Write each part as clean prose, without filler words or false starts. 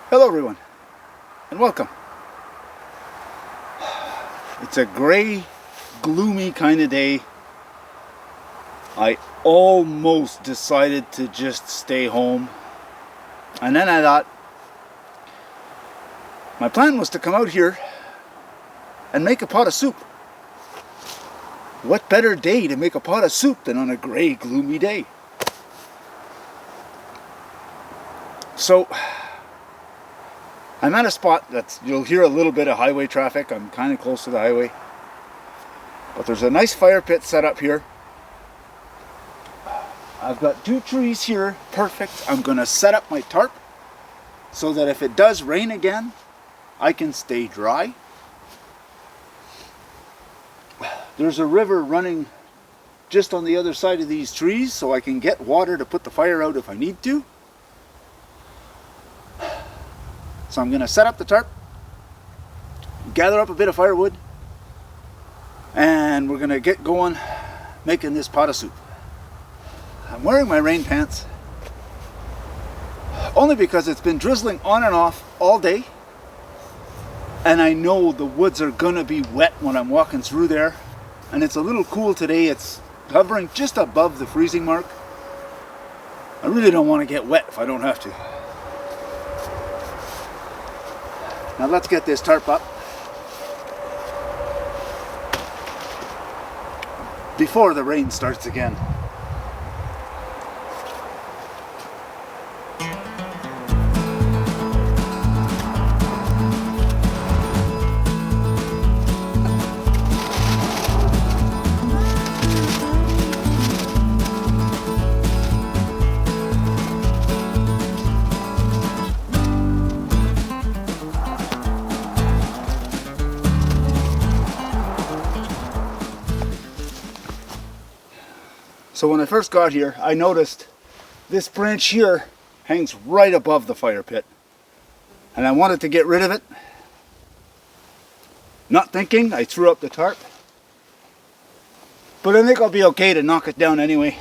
Hello everyone, and welcome. It's a gray, gloomy kind of day. I almost decided to just stay home. And then I thought, my plan was to come out here and make a pot of soup. What better day to make a pot of soup than on a gray, gloomy day? So, I'm at a spot that's, you'll hear a little bit of highway traffic. I'm kind of close to the highway. But there's a nice fire pit set up here. I've got 2 trees here, perfect. I'm going to set up my tarp so that if it does rain again, I can stay dry. There's a river running just on the other side of these trees, so I can get water to put the fire out if I need to. So I'm going to set up the tarp, gather up a bit of firewood, and we're going to get going making this pot of soup. I'm wearing my rain pants, only because it's been drizzling on and off all day, and I know the woods are going to be wet when I'm walking through there, and it's a little cool today. It's hovering just above the freezing mark. I really don't want to get wet if I don't have to. Now let's get this tarp up before the rain starts again. So when I first got here, I noticed this branch here hangs right above the fire pit. And I wanted to get rid of it. Not thinking, I threw up the tarp. But I think I'll be okay to knock it down anyway.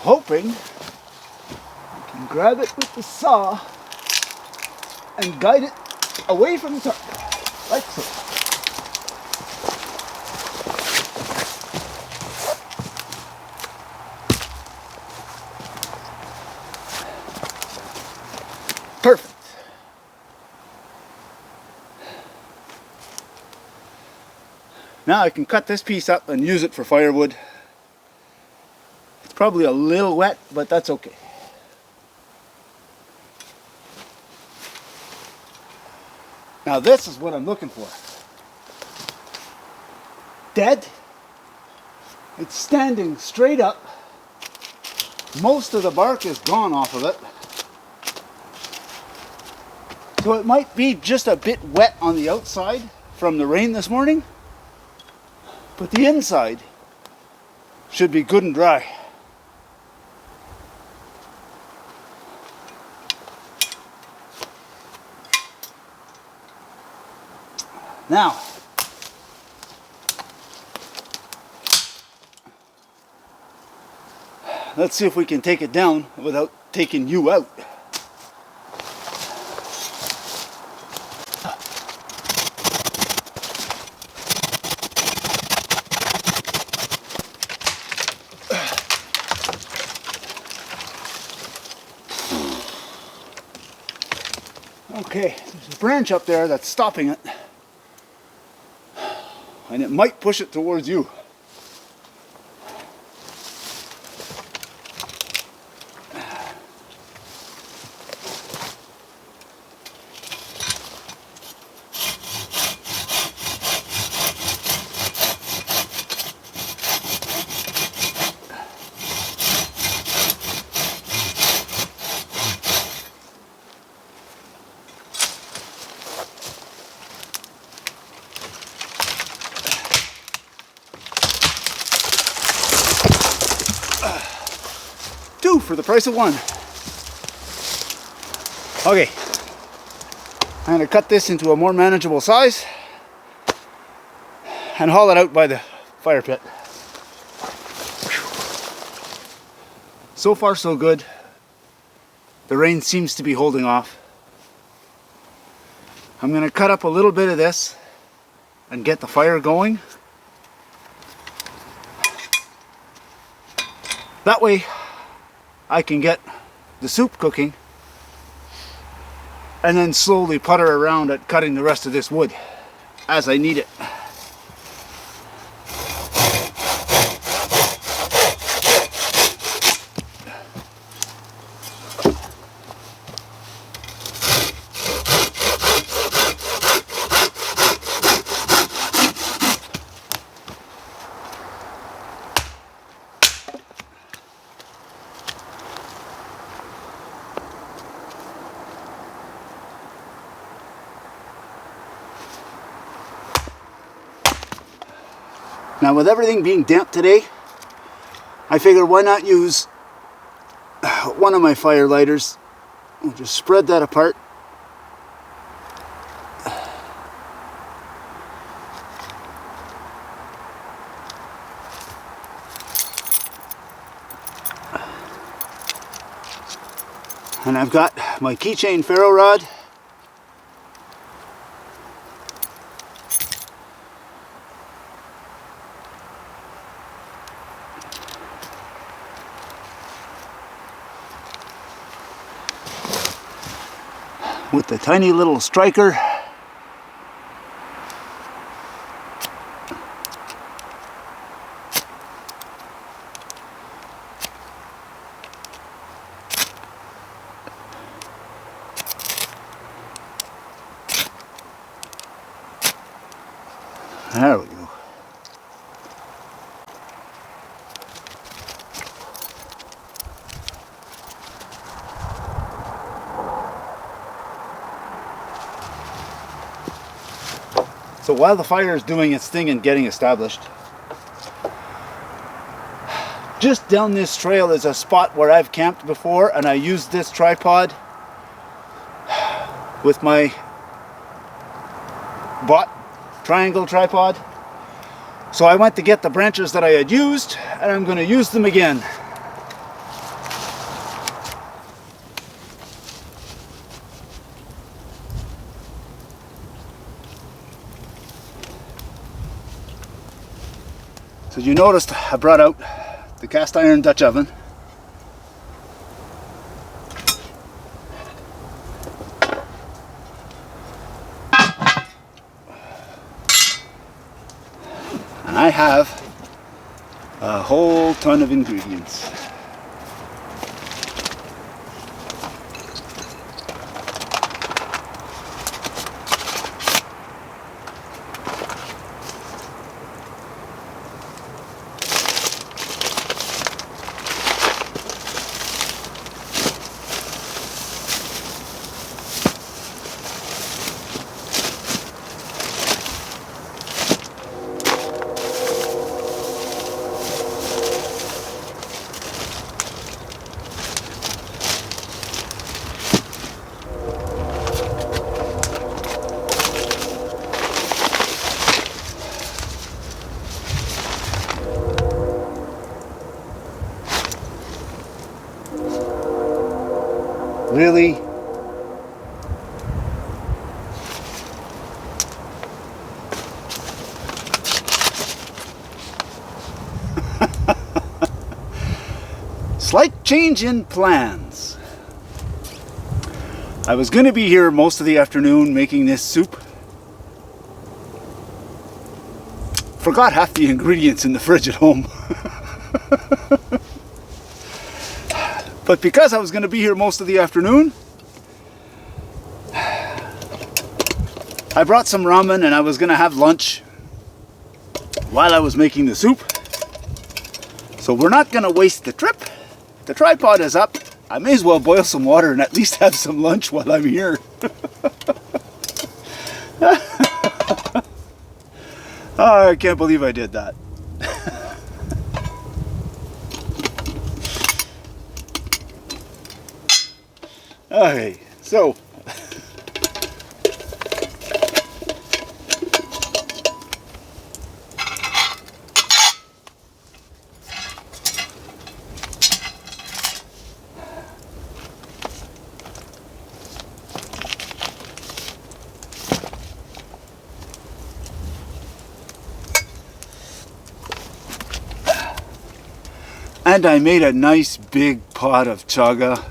Hoping I can grab it with the saw and guide it away from the tarp, like so. Perfect. Now I can cut this piece up and use it for firewood. Probably a little wet, but that's okay. Now this is what I'm looking for. Dead. It's standing straight up. Most of the bark is gone off of it. So it might be just a bit wet on the outside from the rain this morning, but the inside should be good and dry. Now, let's see if we can take it down without taking you out. Okay, there's a branch up there that's stopping it. And it might push it towards you. for the price of one. Okay, I'm going to cut this into a more manageable size and haul it out by the fire pit. So far so good. The rain seems to be holding off. I'm going to cut up a little bit of this and get the fire going. That way I can get the soup cooking and then slowly putter around at cutting the rest of this wood as I need it. Now with everything being damp today, I figured why not use one of my fire lighters. I'll just spread that apart. And I've got my keychain ferro rod. With the tiny little striker. There we go. So while the fire is doing its thing and getting established, just down this trail is a spot where I've camped before, and I used this tripod with my bought triangle tripod. So I went to get the branches that I had used, and I'm going to use them again. So you noticed I brought out the cast iron Dutch oven. And I have a whole ton of ingredients. Really? Slight change in plans. I was going to be here most of the afternoon making this soup. Forgot half the ingredients in the fridge at home. But because I was going to be here most of the afternoon, I brought some ramen and I was going to have lunch while I was making the soup. So we're not going to waste the trip. The tripod is up. I may as well boil some water and at least have some lunch while I'm here. Oh, I can't believe I did that. Okay, so and I made a nice big pot of chaga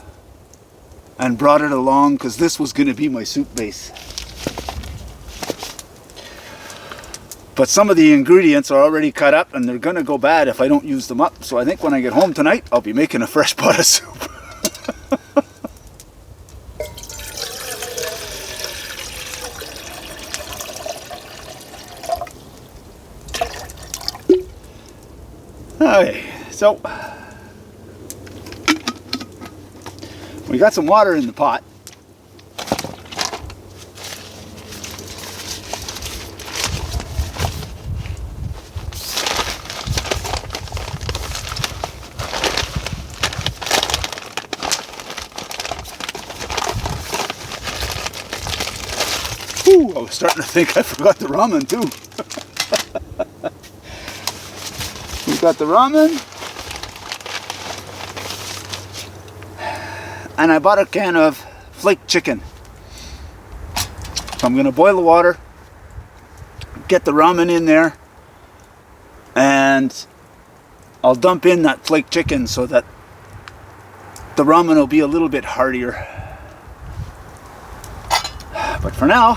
and brought it along because this was going to be my soup base. But some of the ingredients are already cut up and they're going to go bad if I don't use them up. So I think when I get home tonight, I'll be making a fresh pot of soup. Okay, so we got some water in the pot. Ooh, I was starting to think I forgot the ramen too. We've got the ramen. And I bought a can of flake chicken. So I'm going to boil the water, get the ramen in there, and I'll dump in that flake chicken so that the ramen will be a little bit heartier. But for now,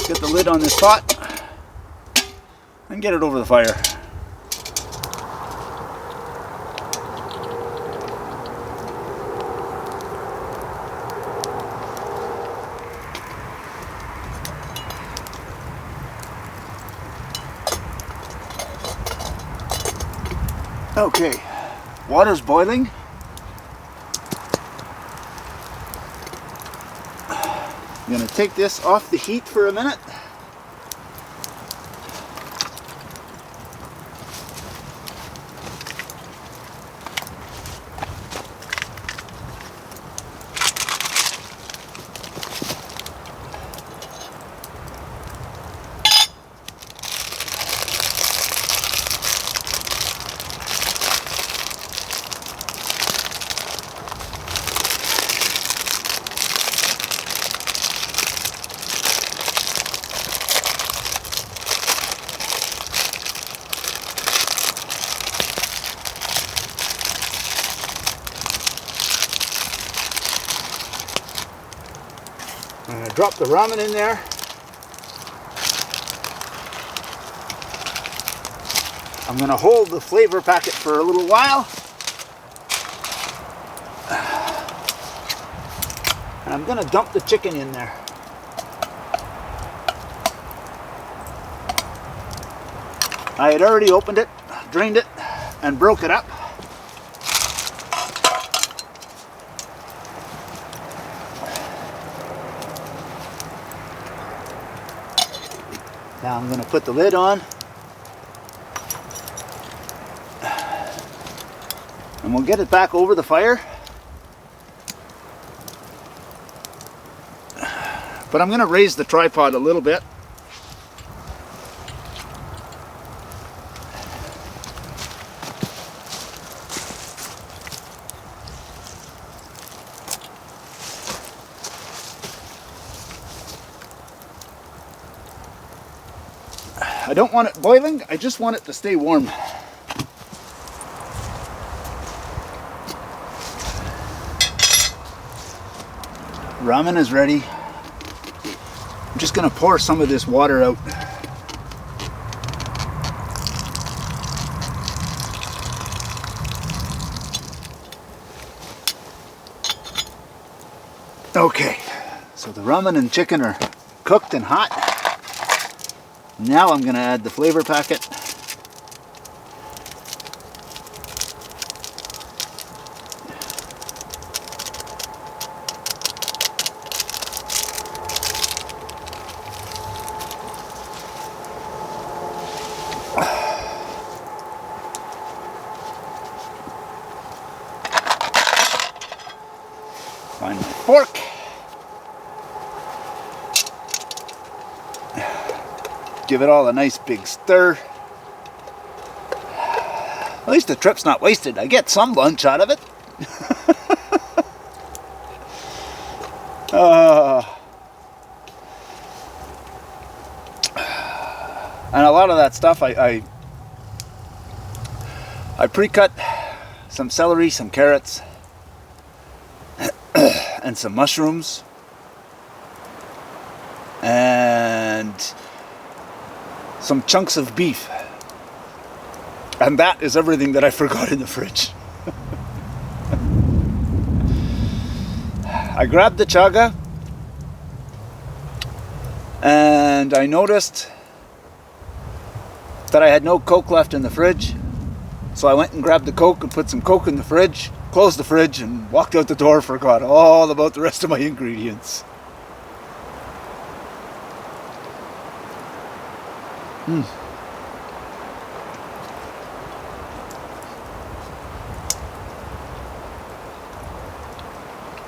get the lid on this pot and get it over the fire. Okay, water's boiling. I'm going to take this off the heat for a minute. I'm going to drop the ramen in there. I'm going to hold the flavor packet for a little while. And I'm going to dump the chicken in there. I had already opened it, drained it, and broke it up. Now I'm going to put the lid on. And we'll get it back over the fire. But I'm going to raise the tripod a little bit. I don't want it boiling, I just want it to stay warm. Ramen is ready. I'm just going to pour some of this water out. Okay, so the ramen and chicken are cooked and hot. Now I'm going to add the flavor packet. pork. Give it all a nice big stir. At least the trip's not wasted. I get some lunch out of it. And a lot of that stuff I pre-cut some celery, some carrots, and some mushrooms, and some chunks of beef. And that is everything that I forgot in the fridge. I grabbed the chaga, and I noticed that I had no Coke left in the fridge. So I went and grabbed the Coke and put some Coke in the fridge, closed the fridge, and walked out the door, forgot all about the rest of my ingredients.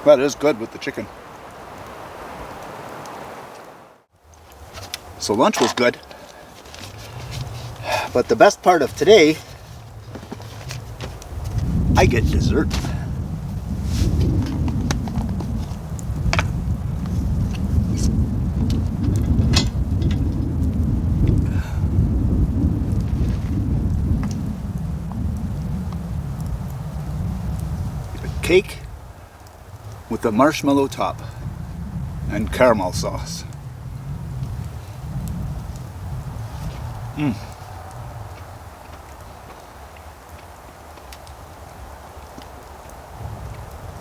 That is good with the chicken. So lunch was good. But the best part of today, I get dessert. A cake with a marshmallow top and caramel sauce.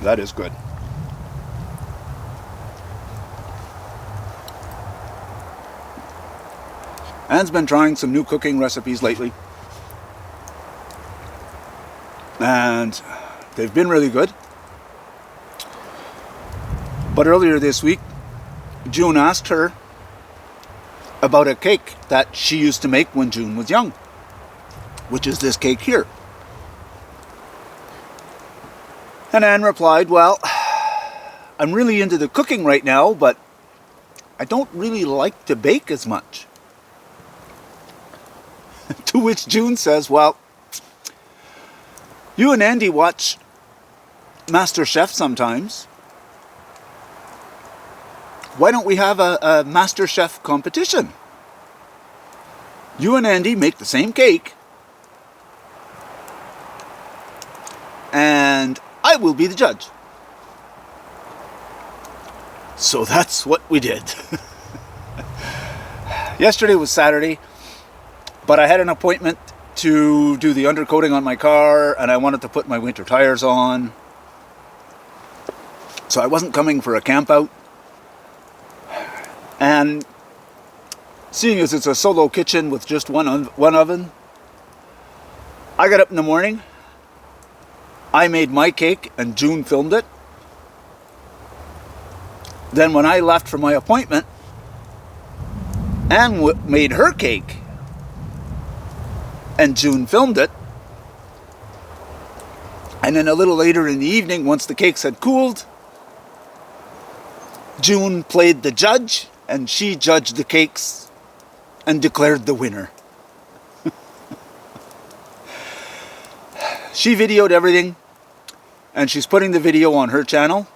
That is good. Anne's been trying some new cooking recipes lately, and they've been really good. But earlier this week, June asked her about a cake that she used to make when June was young, which is this cake here. And Anne replied, well, I'm really into the cooking right now, but I don't really like to bake as much. To which June says, well, you and Andy watch Master Chef sometimes. Why don't we have a Master Chef competition? You and Andy make the same cake, and I will be the judge. So that's what we did. Yesterday was Saturday, but I had an appointment to do the undercoating on my car, and I wanted to put my winter tires on. So I wasn't coming for a camp out. And seeing as it's a solo kitchen with just one oven, I got up in the morning, I made my cake, and June filmed it. Then when I left for my appointment, Anne made her cake, and June filmed it. And then a little later in the evening, once the cakes had cooled, June played the judge, and she judged the cakes and declared the winner. She videoed everything, and she's putting the video on her channel.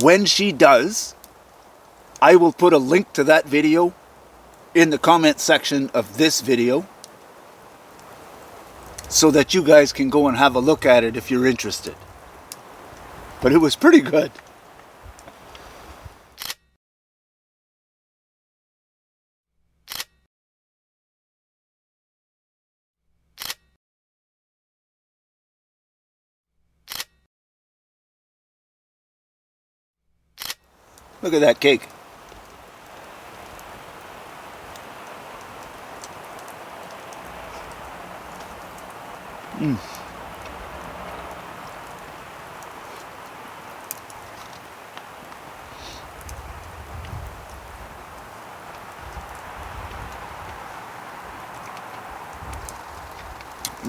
When she does, I will put a link to that video in the comment section of this video so that you guys can go and have a look at it if you're interested. But it was pretty good. Look at that cake.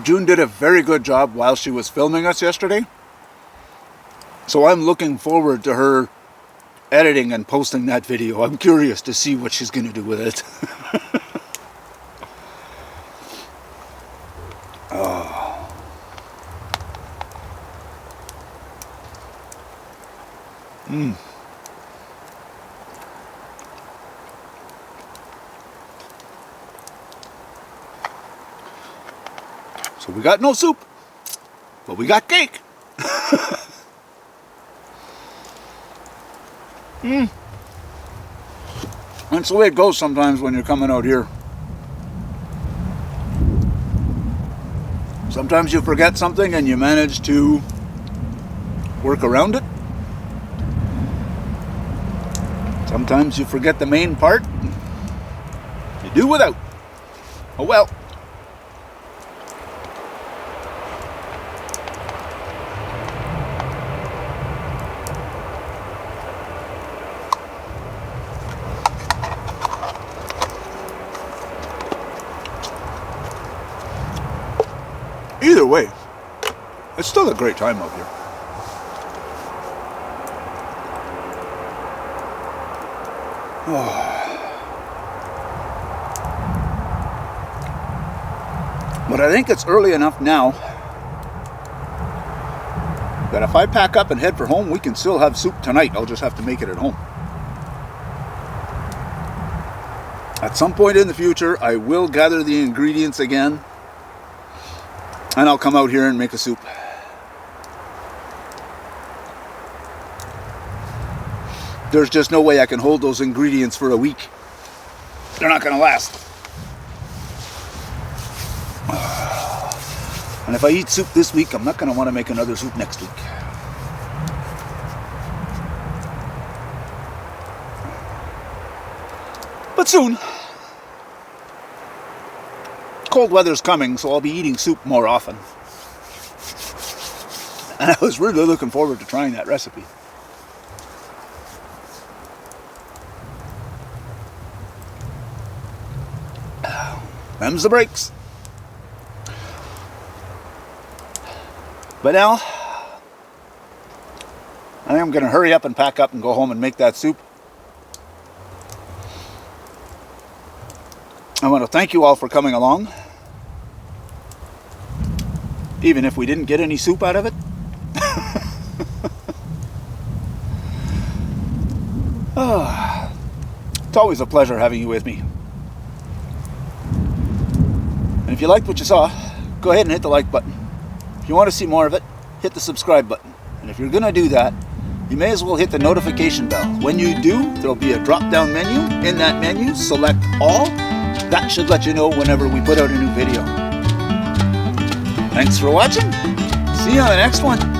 June did a very good job while she was filming us yesterday. So I'm looking forward to her editing and posting that video. I'm curious to see what she's going to do with it. Oh. So we got no soup, but we got cake. That's the way it goes sometimes when you're coming out here. Sometimes you forget something and you manage to work around it. Sometimes you forget the main part. You do without. Oh well. Either way, it's still a great time out here. But I think it's early enough now that if I pack up and head for home, we can still have soup tonight. I'll just have to make it at home. At some point in the future, I will gather the ingredients again, and I'll come out here and make a soup. There's just no way I can hold those ingredients for a week. They're not going to last. And if I eat soup this week, I'm not going to want to make another soup next week. But soon. Cold weather's coming, so I'll be eating soup more often. And I was really looking forward to trying that recipe. Them's the breaks. But now, I think I'm going to hurry up and pack up and go home and make that soup. I want to thank you all for coming along. Even if we didn't get any soup out of it. It's always a pleasure having you with me. And if you liked what you saw, go ahead and hit the like button. If you want to see more of it, hit the subscribe button. And if you're going to do that, you may as well hit the notification bell. When you do, there'll be a drop-down menu. In that menu, select all. That should let you know whenever we put out a new video. Thanks for watching. See you on the next one.